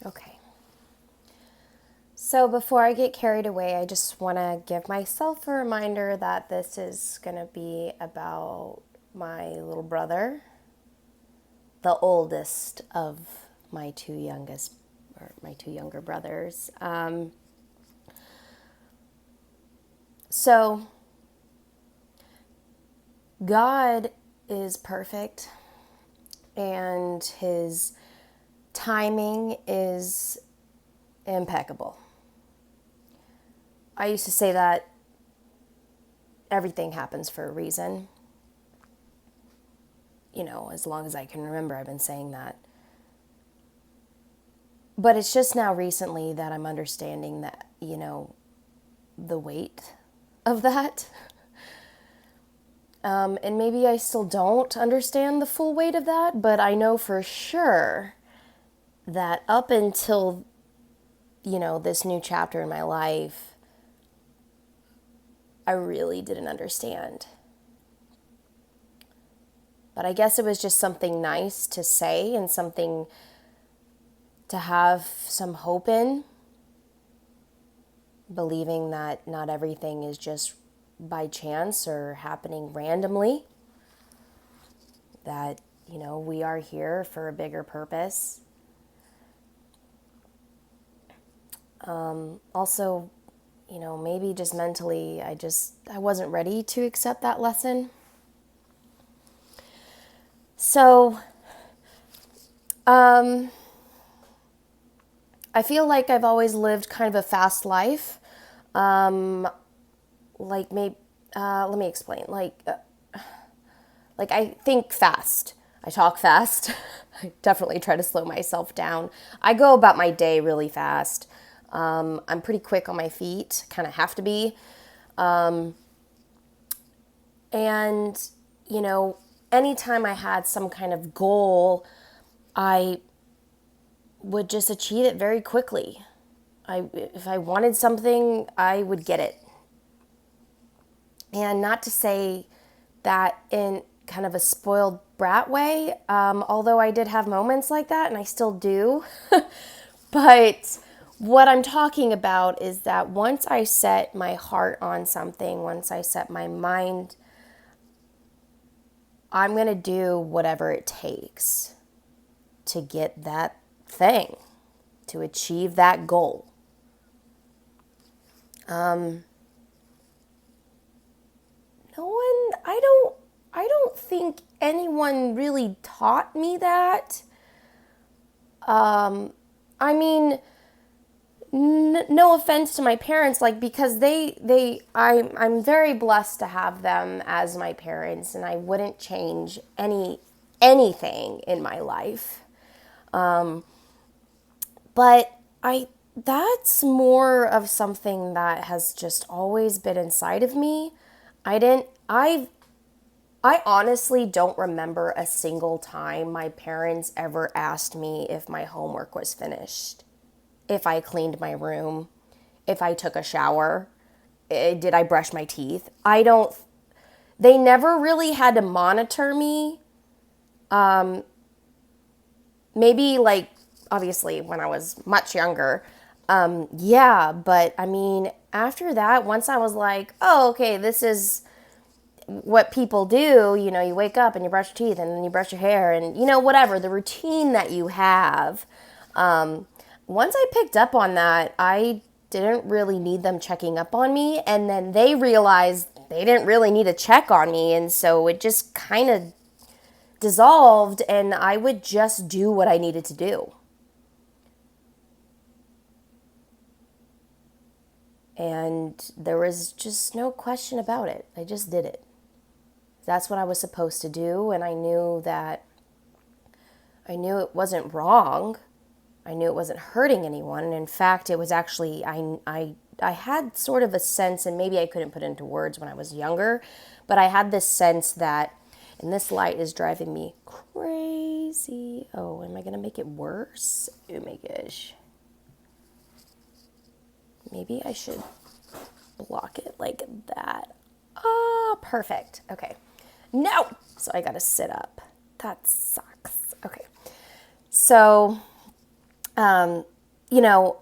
Okay. So before I get carried away, I just want to give myself a reminder that this is going to be about my little brother, the oldest of my two youngest, or my two younger brothers. So God is perfect, and his timing is impeccable. I used to say that everything happens for a reason. As long as I can remember, I've been saying that. But it's just now recently that I'm understanding that, the weight of that. And maybe I still don't understand the full weight of that, but I know for sure that up until, this new chapter in my life, I really didn't understand. But I guess it was just something nice to say and something to have some hope in, believing that not everything is just by chance or happening randomly, that, we are here for a bigger purpose. Also, maybe just mentally, I wasn't ready to accept that lesson. So, I feel like I've always lived kind of a fast life. Like maybe, let me explain. Like I think fast. I talk fast. I definitely try to slow myself down. I go about my day really fast. I'm pretty quick on my feet. Kind of have to be. And anytime I had some kind of goal, I would just achieve it very quickly. If I wanted something, I would get it. And not to say that in kind of a spoiled brat way, although I did have moments like that and I still do. But what I'm talking about is that once I set my heart on something, once I set my mind, I'm going to do whatever it takes to get that thing, to achieve that goal. No one, I don't think anyone really taught me that. I mean, no offense to my parents, like, because I'm very blessed to have them as my parents, and I wouldn't change anything in my life. But that's more of something that has just always been inside of me. I honestly don't remember a single time my parents ever asked me if my homework was finished, if I cleaned my room, if I took a shower, did I brush my teeth. They never really had to monitor me. Maybe, like, obviously when I was much younger. Yeah, but I mean, after that, once I was like, oh, okay, this is what people do. You wake up and you brush your teeth and then you brush your hair and, whatever, the routine that you have. Once I picked up on that, I didn't really need them checking up on me. And then they realized they didn't really need to check on me. And so it just kind of dissolved, and I would just do what I needed to do. And there was just no question about it. I just did it. That's what I was supposed to do, and I knew it wasn't wrong. I knew it wasn't hurting anyone. And in fact, it was actually I had sort of a sense, and maybe I couldn't put it into words when I was younger, but I had this sense that, and this light is driving me crazy. Oh, am I going to make it worse? Oh my gosh. Maybe I should block it like that. Ah, perfect. Okay. No! So I got to sit up. That sucks. Okay. So, you know,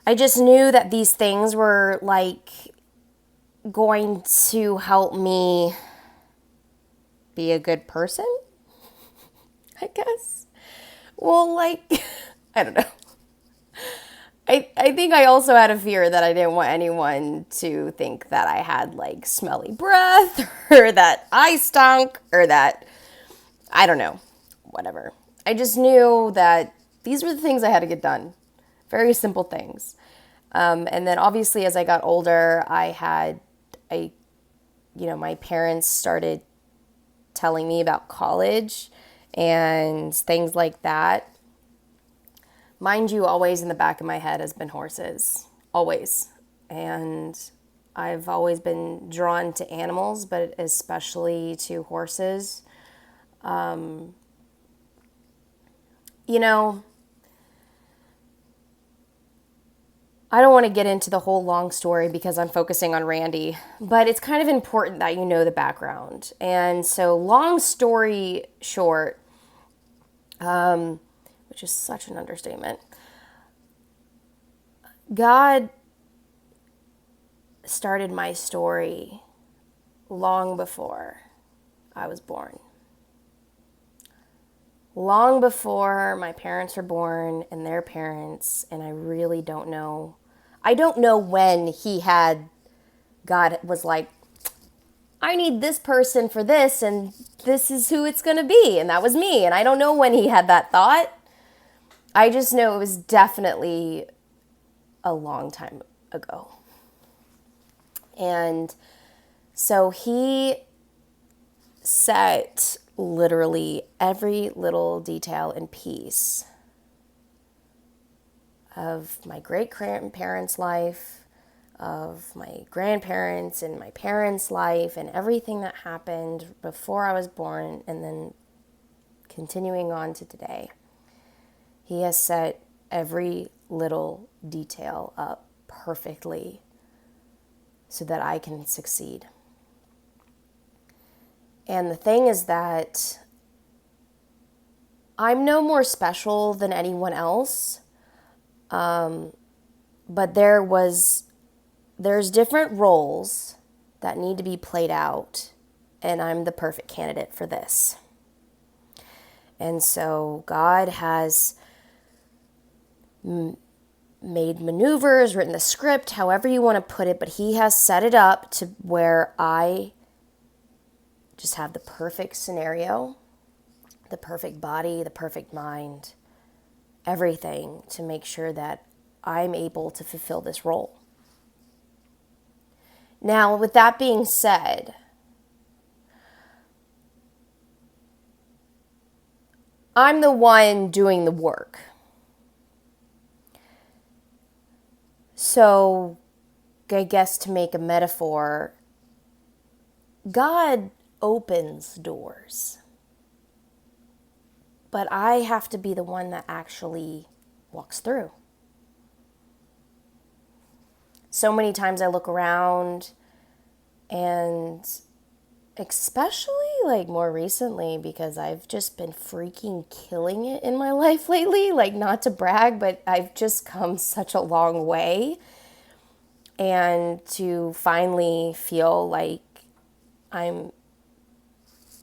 I just knew that these things were like going to help me be a good person, I guess. Well, like, I don't know. I think I also had a fear that I didn't want anyone to think that I had like smelly breath or that I stunk or that, I don't know, whatever. I just knew that these were the things I had to get done. Very simple things. And then obviously as I got older, my parents started telling me about college and things like that. Mind you, always in the back of my head has been horses, always. And I've always been drawn to animals, but especially to horses. You know, I don't want to get into the whole long story because I'm focusing on Randy, but it's kind of important that you know the background. And so, long story short, which is such an understatement, God started my story long before I was born. Long before my parents were born and their parents, and I really don't know. I don't know when God was like, I need this person for this, and this is who it's going to be. And that was me. And I don't know when he had that thought. I just know it was definitely a long time ago. And so he set literally every little detail and piece of my great-grandparents' life, of my grandparents and my parents' life, and everything that happened before I was born, and then continuing on to today. He has set every little detail up perfectly so that I can succeed. And the thing is that I'm no more special than anyone else, but there's different roles that need to be played out, and I'm the perfect candidate for this. And so God has made maneuvers, written the script, however you want to put it, but he has set it up to where I just have the perfect scenario, the perfect body, the perfect mind, everything to make sure that I'm able to fulfill this role. Now, with that being said, I'm the one doing the work. So, I guess to make a metaphor, God opens doors, but I have to be the one that actually walks through. So many times I look around, and especially like more recently, because I've just been freaking killing it in my life lately, like not to brag, but I've just come such a long way. And to finally feel like I'm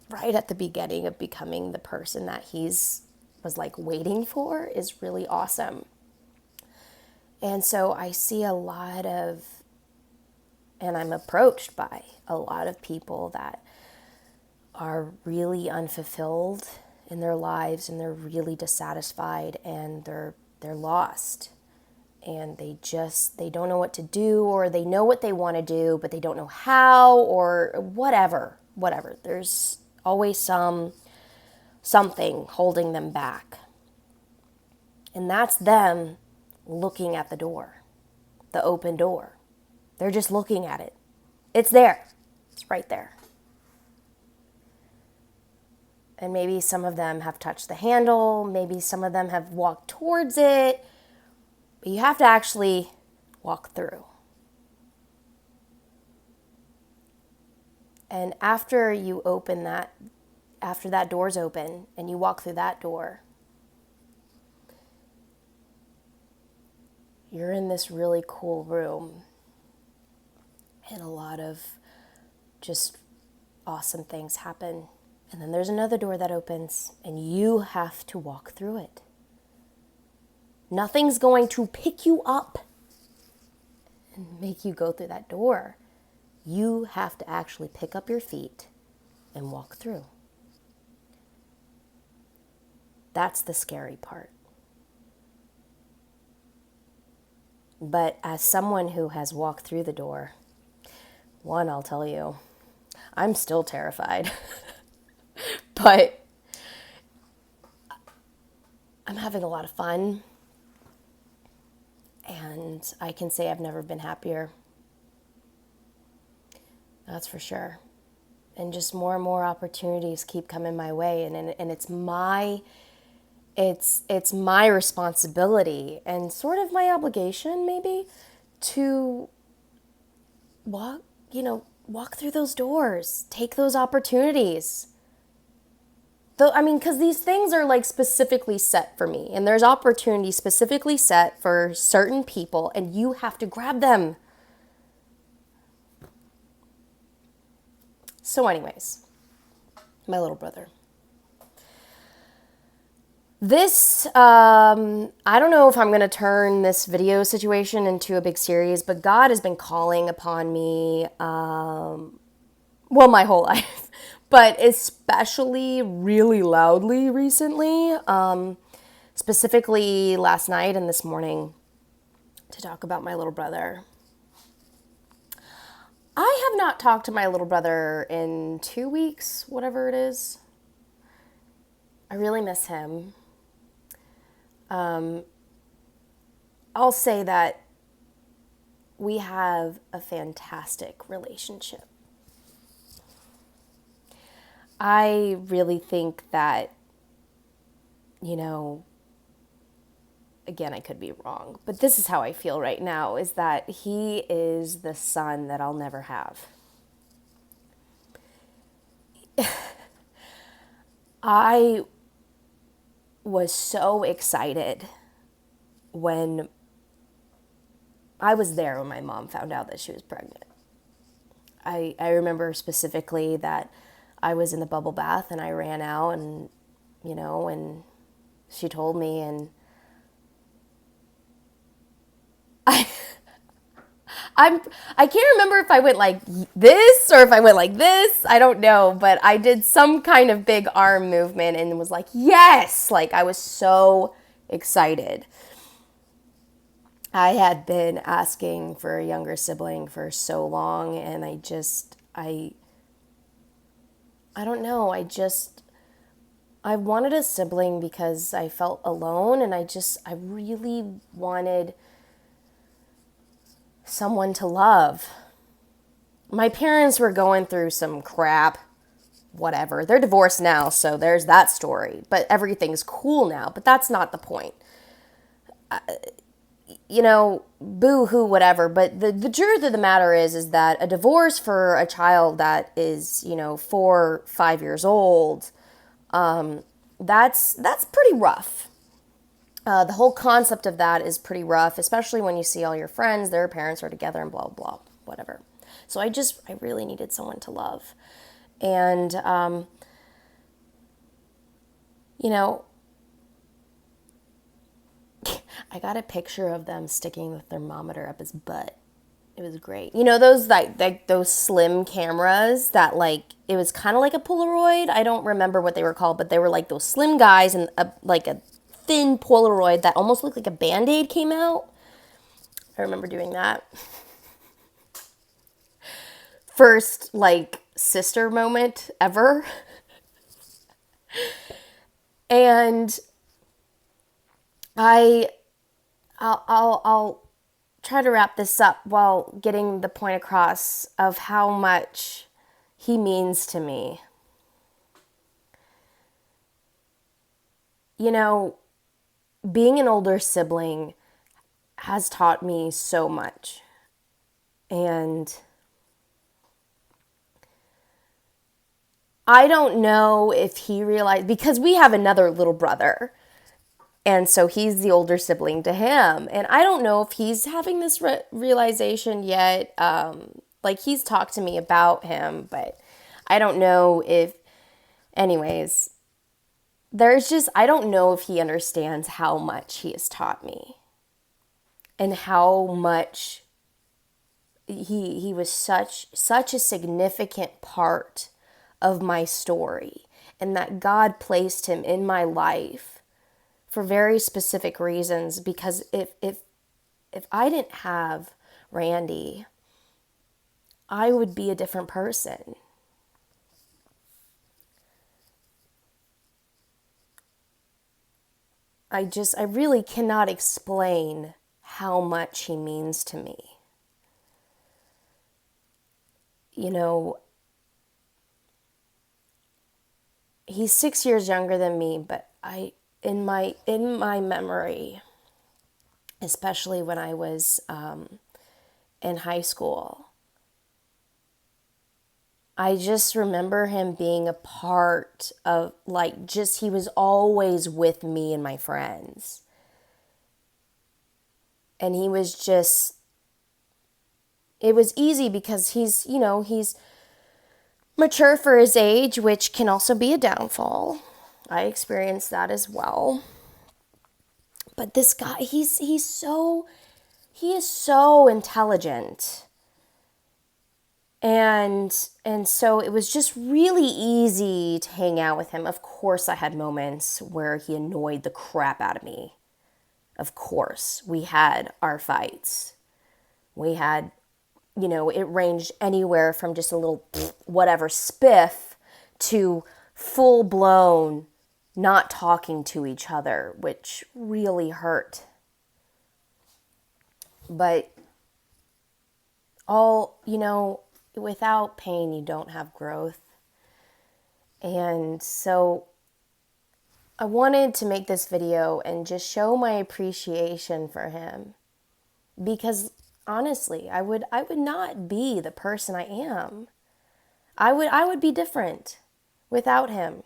right at the beginning of becoming the person that he's was like waiting for is really awesome. And so I see a lot of, and I'm approached by a lot of people that are really unfulfilled in their lives, and they're really dissatisfied, and they're lost, and they don't know what to do, or they know what they want to do but they don't know how, or whatever. There's always something holding them back, and that's them looking at the door, the open door. They're just looking at it. It's there. It's right there. And maybe some of them have touched the handle. Maybe some of them have walked towards it. But you have to actually walk through. And after that door's open and you walk through that door, you're in this really cool room and a lot of just awesome things happen. And then there's another door that opens and you have to walk through it. Nothing's going to pick you up and make you go through that door. You have to actually pick up your feet and walk through. That's the scary part. But as someone who has walked through the door, one, I'll tell you, I'm still terrified. But I'm having a lot of fun. And I can say I've never been happier. That's for sure. And just more and more opportunities keep coming my way. And it's my responsibility and sort of my obligation maybe to walk through those doors, take those opportunities. Though, I mean, because these things are like specifically set for me, and there's opportunities specifically set for certain people, and you have to grab them. So anyways, my little brother. This, I don't know if I'm going to turn this video situation into a big series, but God has been calling upon me, my whole life, but especially really loudly recently, specifically last night and this morning, to talk about my little brother. I have not talked to my little brother in 2 weeks, whatever it is. I really miss him. I'll say that we have a fantastic relationship. I really think that, again, I could be wrong, but this is how I feel right now, is that he is the son that I'll never have. I was so excited when I was there when my mom found out that she was pregnant. I remember specifically that I was in the bubble bath and I ran out and she told me, and I can't remember if I went like this or if I went like this. I don't know, but I did some kind of big arm movement and was like, yes! Like, I was so excited. I had been asking for a younger sibling for so long, and I don't know, I wanted a sibling because I felt alone, and I really wanted someone to love. My parents were going through some crap, whatever. They're divorced now, so there's that story. But everything's cool now, but that's not the point. Boo-hoo, whatever. But the truth of the matter is that a divorce for a child that is, 4, 5 years old, that's pretty rough. The whole concept of that is pretty rough, especially when you see all your friends, their parents are together and blah, blah, blah, whatever. So I really needed someone to love. And, I got a picture of them sticking the thermometer up his butt. It was great. Those like those slim cameras that it was kind of like a Polaroid. I don't remember what they were called, but they were like those slim guys and a thin Polaroid that almost looked like a Band-Aid came out. I remember doing that. First sister moment ever. And I'll try to wrap this up while getting the point across of how much he means to me. Being an older sibling has taught me so much. And I don't know if he realized, because we have another little brother. And so he's the older sibling to him. And I don't know if he's having this realization yet. Like, he's talked to me about him, but I don't know if, anyways, I don't know if he understands how much he has taught me and how much he was such a significant part of my story, and that God placed him in my life for very specific reasons. Because if I didn't have Randy, I would be a different person. I really cannot explain how much he means to me. You know, he's 6 years younger than me, but in my memory, especially when I was in high school, I just remember him being a part of, like, just, he was always with me and my friends. And he was just, it was easy because he's mature for his age, which can also be a downfall. I experienced that as well. But this guy, he is so intelligent. And so it was just really easy to hang out with him. Of course, I had moments where he annoyed the crap out of me. Of course, we had our fights. We had, it ranged anywhere from just a little whatever spiff to full blown not talking to each other, which really hurt. But without pain, you don't have growth. And so I wanted to make this video and just show my appreciation for him, because honestly, I would not be the person I am. I would be different without him.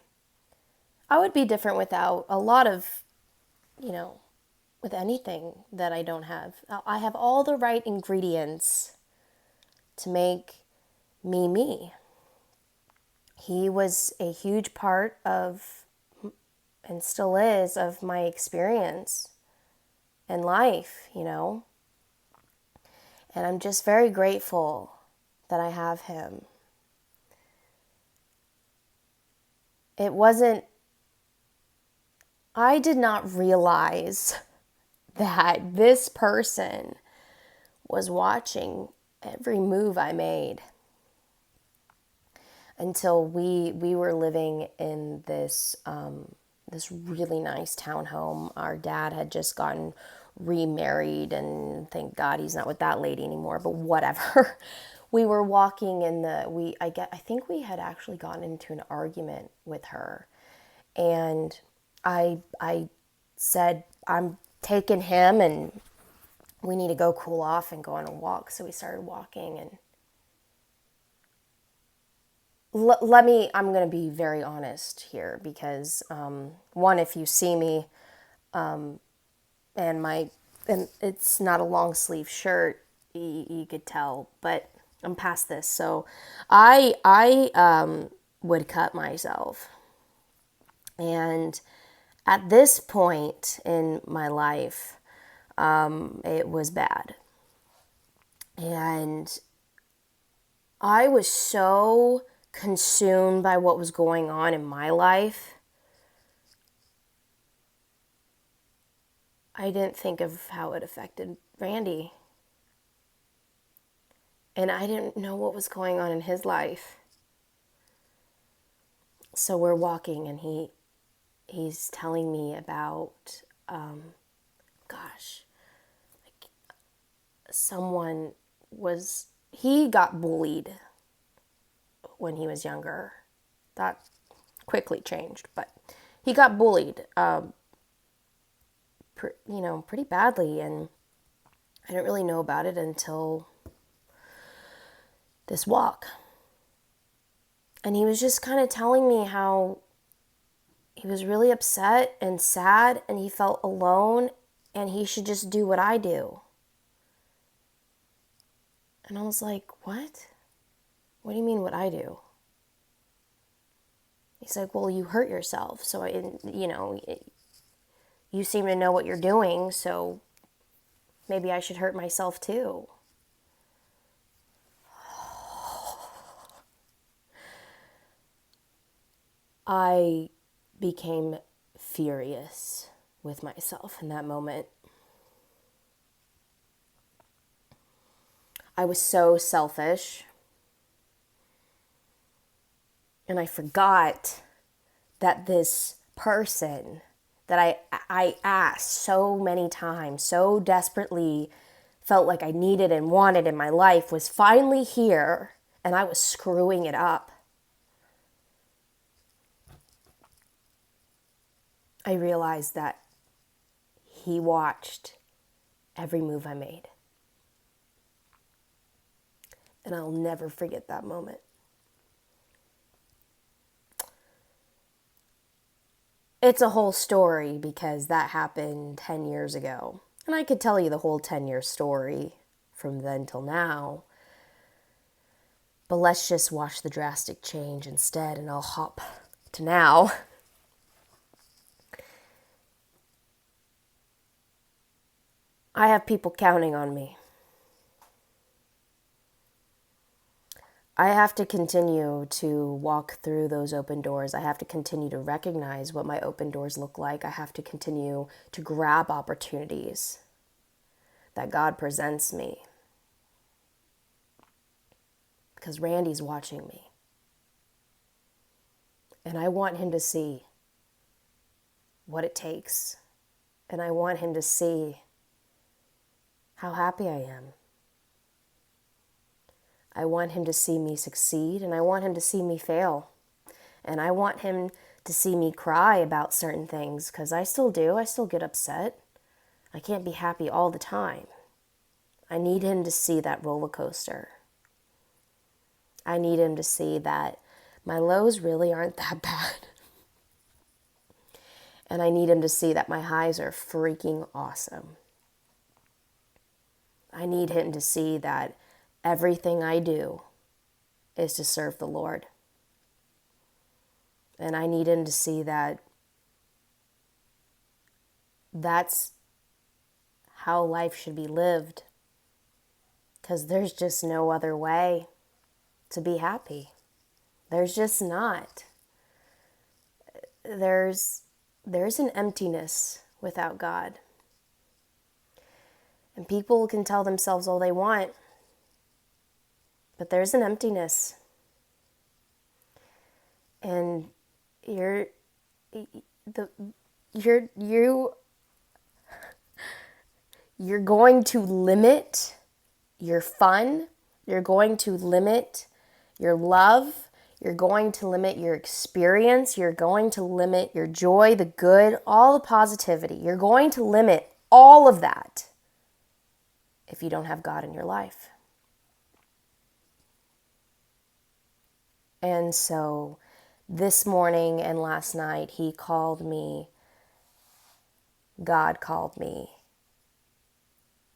I would be different without a lot of, with anything that I don't have. I have all the right ingredients to make me me. He was a huge part of, and still is, of my experience in life, And I'm just very grateful that I have him. I did not realize that this person was watching every move I made until we were living in this this really nice townhome. Our dad had just gotten remarried, and thank God he's not with that lady anymore, but whatever. We were walking in I think we had actually gotten into an argument with her, and I said, I'm taking him and we need to go cool off and go on a walk. So we started walking, and I'm going to be very honest here, because one, if you see me, and it's not a long sleeve shirt, you could tell, but I'm past this. So I would cut myself. And at this point in my life, it was bad. And I was so consumed by what was going on in my life, I didn't think of how it affected Randy. And I didn't know what was going on in his life. So we're walking, and he's telling me about, he got bullied when he was younger. That quickly changed, but he got bullied, pretty badly, and I didn't really know about it until this walk. And he was just kind of telling me how he was really upset and sad, and he felt alone, and he should just do what I do. And I was like, what? What do you mean what I do? He's like, well, you hurt yourself, so, you seem to know what you're doing, so maybe I should hurt myself too. I became furious with myself in that moment. I was so selfish. And I forgot that this person that I asked so many times, so desperately felt like I needed and wanted in my life was finally here, and I was screwing it up. I realized that he watched every move I made. And I'll never forget that moment. It's a whole story because that happened 10 years ago. And I could tell you the whole 10-year story from then till now. But let's just watch the drastic change instead, and I'll hop to now. I have people counting on me. I have to continue to walk through those open doors. I have to continue to recognize what my open doors look like. I have to continue to grab opportunities that God presents me. Because Randy's watching me. And I want him to see what it takes. And I want him to see how happy I am. I want him to see me succeed, and I want him to see me fail. And I want him to see me cry about certain things, because I still do. I still get upset. I can't be happy all the time. I need him to see that roller coaster. I need him to see that my lows really aren't that bad. And I need him to see that my highs are freaking awesome. I need him to see that everything I do is to serve the Lord. And I need him to see that that's how life should be lived. Because there's just no other way to be happy. There's just not. There's an emptiness without God. And people can tell themselves all they want, but there's an emptiness. And you're going to limit your fun, you're going to limit your love, you're going to limit your experience, you're going to limit your joy, the good, all the positivity. You're going to limit all of that if you don't have God in your life. And so this morning and last night, God called me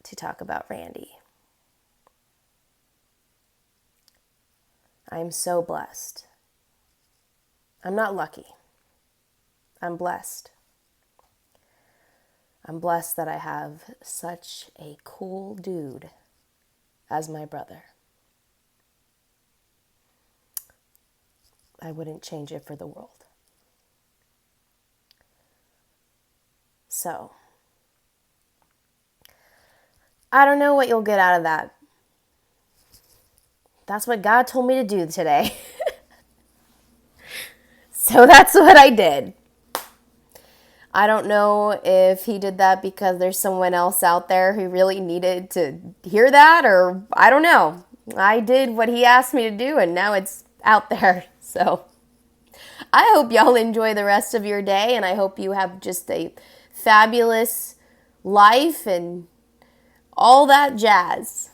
to talk about Randy. I'm so blessed. I'm not lucky. I'm blessed. I'm blessed that I have such a cool dude as my brother. I wouldn't change it for the world. So, I don't know what you'll get out of that. That's what God told me to do today. So that's what I did. I don't know if he did that because there's someone else out there who really needed to hear that, or I don't know. I did what he asked me to do, and now it's out there. So I hope y'all enjoy the rest of your day, and I hope you have just a fabulous life and all that jazz.